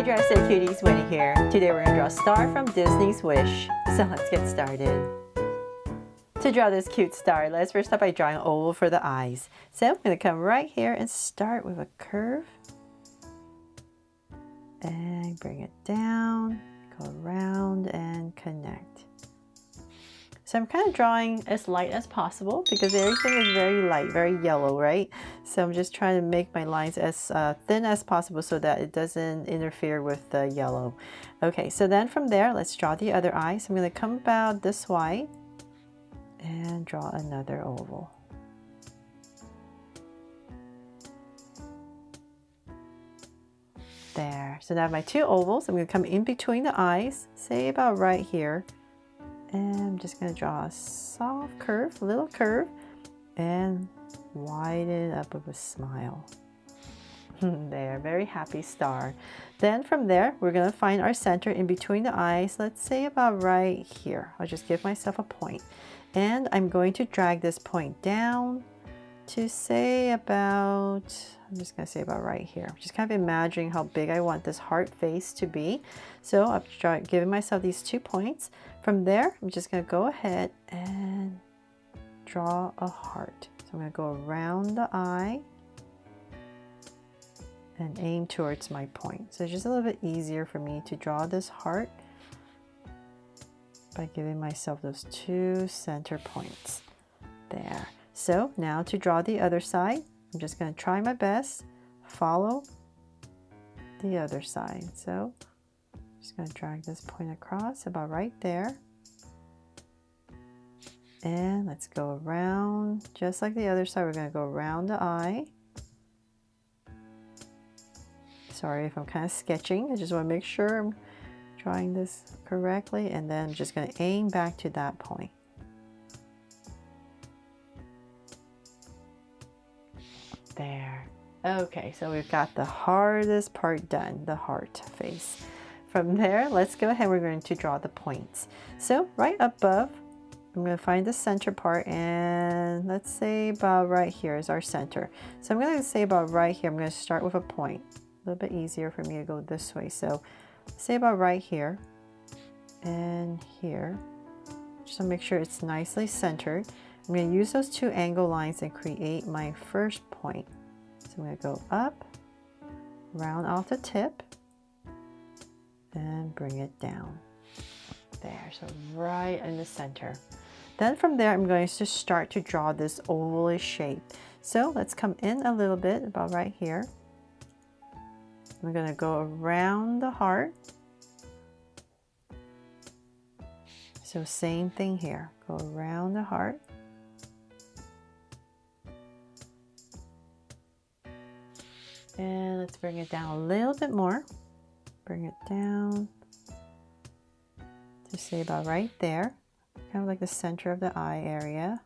Hi Dressed Cuties, Winnie here. Today we're going to draw a star from Disney's Wish. So let's get started. To draw this cute star, let's first start by drawing an oval for the eyes. So I'm going to come right here and start with a curve. And bring it down, go around and connect. So I'm kind of drawing as light as possible because everything is very light, very yellow, right? So I'm just trying to make my lines as thin as possible so that it doesn't interfere with the yellow. Okay, so then from there, let's draw the other eye. So I'm going to come about this wide and draw another oval. There. So now I have my two ovals. I'm going to come in between the eyes, say about right here. And I'm just going to draw a soft curve, a little curve, and widen it up with a smile. There, very happy star. Then from there, we're going to find our center in between the eyes. Let's say about right here. I'll just give myself a point. And I'm going to drag this point down to say about, I'm just going to say about right here. I'm just kind of imagining how big I want this heart face to be. So I've given myself these 2 points. From there, I'm just going to go ahead and draw a heart. So I'm going to go around the eye and aim towards my point. So it's just a little bit easier for me to draw this heart by giving myself those 2 center points. There. So now to draw the other side, I'm just going to try my best, follow the other side. So I'm just going to drag this point across about right there. And let's go around, just like the other side, we're going to go around the eye. Sorry if I'm kind of sketching, I just want to make sure I'm drawing this correctly, and then I'm just going to aim back to that point. There. Okay, so we've got the hardest part done, the heart face. From there, let's go ahead, we're going to draw the points. So right above, I'm going to find the center part, and let's say about right here is our center. So I'm going to say about right here, I'm going to start with a point. A little bit easier for me to go this way. So say about right here and here. Just to make sure it's nicely centered. I'm going to use those 2 angle lines and create my first point. So I'm going to go up, round off the tip, and bring it down. There, so right in the center. Then from there, I'm going to start to draw this ovalish shape. So let's come in a little bit, about right here. I'm going to go around the heart. So same thing here, go around the heart. And let's bring it down a little bit more. Bring it down to say about right there. Kind of like the center of the eye area.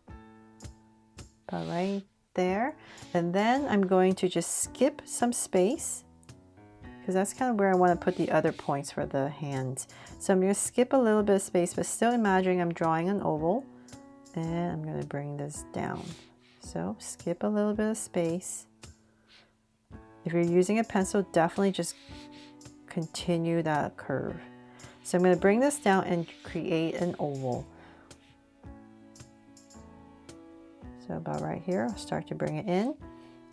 About right there. And then I'm going to just skip some space, because that's kind of where I want to put the other points for the hands. So I'm going to skip a little bit of space, but still imagining I'm drawing an oval. And I'm going to bring this down. So skip a little bit of space. If you're using a pencil, definitely just continue that curve. So I'm going to bring this down and create an oval. So about right here, I'll start to bring it in.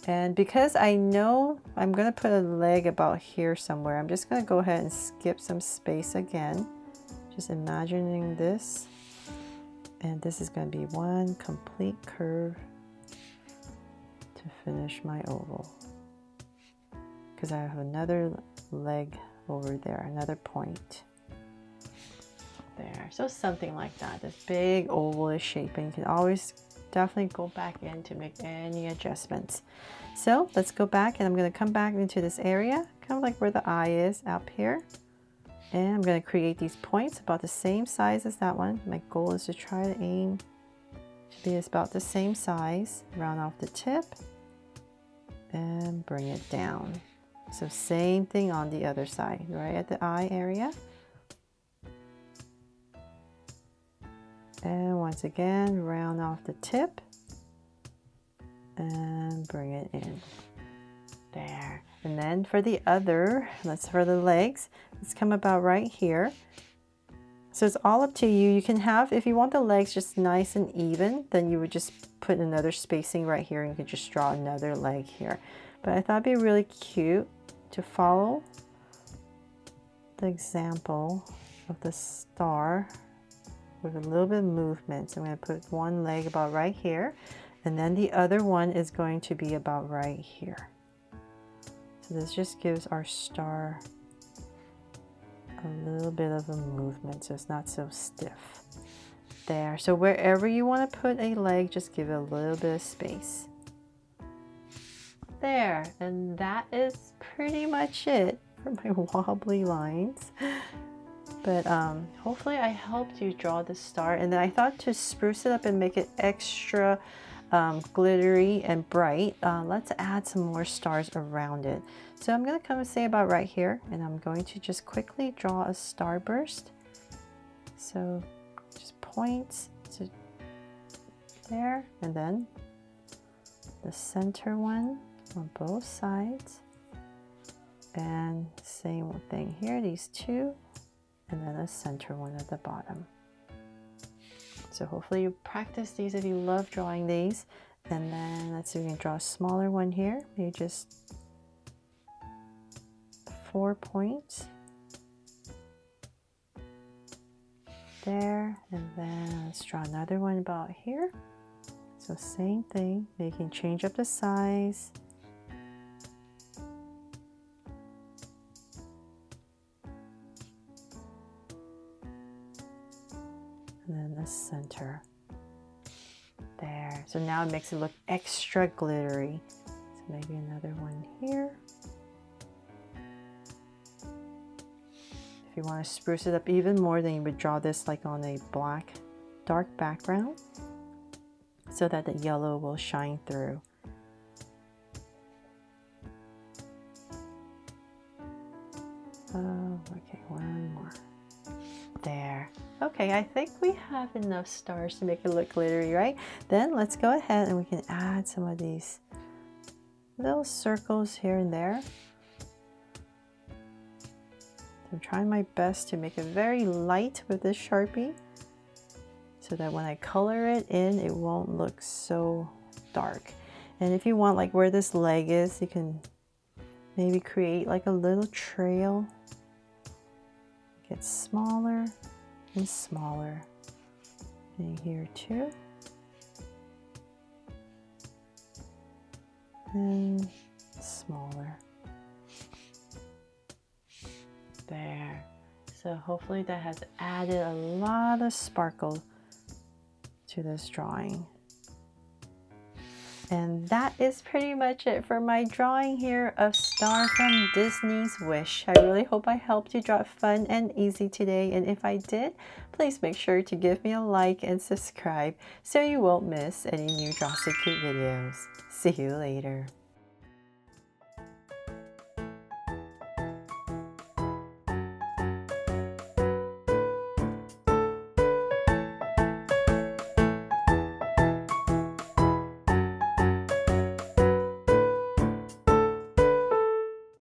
And because I know I'm going to put a leg about here somewhere, I'm just going to go ahead and skip some space again. Just imagining this. And this is going to be one complete curve to finish my oval. Because I have another leg over there, another point. There, so something like that, this big ovalish shape, and you can always definitely go back in to make any adjustments. So let's go back, and I'm going to come back into this area, kind of like where the eye is up here. And I'm going to create these points about the same size as that one. My goal is to try to aim to be about the same size. Round off the tip and bring it down. So same thing on the other side, right at the eye area. And once again, round off the tip and bring it in. There. And then for the other, for the legs, let's come about right here. So it's all up to you. You can have, if you want the legs just nice and even, then you would just put another spacing right here and you could just draw another leg here. But I thought it'd be really cute to follow the example of the star with a little bit of movement. So I'm going to put one leg about right here, and then the other one is going to be about right here. So this just gives our star a little bit of a movement so it's not so stiff. There. So wherever you want to put a leg, just give it a little bit of space. There. And that is pretty much it for my wobbly lines. But hopefully I helped you draw the star. And then I thought to spruce it up and make it extra glittery and bright, let's add some more stars around it. So I'm going to come and say about right here, and I'm going to just quickly draw a starburst. So just points to there, and then the center one on both sides, and same thing here, these two, and then a center one at the bottom. So hopefully you practice these if you love drawing these. And then let's see, we can draw a smaller one here, maybe just 4 points there, and then let's draw another one about here. So same thing, you can change up the size. And then the center there. So now it makes it look extra glittery. So maybe another one here. If you want to spruce it up even more, then you would draw this like on a black, dark background so that the yellow will shine through. Oh, okay, one more. There. Okay, I think we have enough stars to make it look glittery, right? Then let's go ahead and we can add some of these little circles here and there. I'm trying my best to make it very light with this Sharpie so that when I color it in, it won't look so dark. And if you want, like where this leg is, you can maybe create like a little trail. Get smaller and smaller. And here too. And smaller. There. So hopefully that has added a lot of sparkle to this drawing. And that is pretty much it for my drawing here of Star from Disney's Wish. I really hope I helped you draw it fun and easy today. And if I did, please make sure to give me a like and subscribe so you won't miss any new Draw So Cute videos. See you later.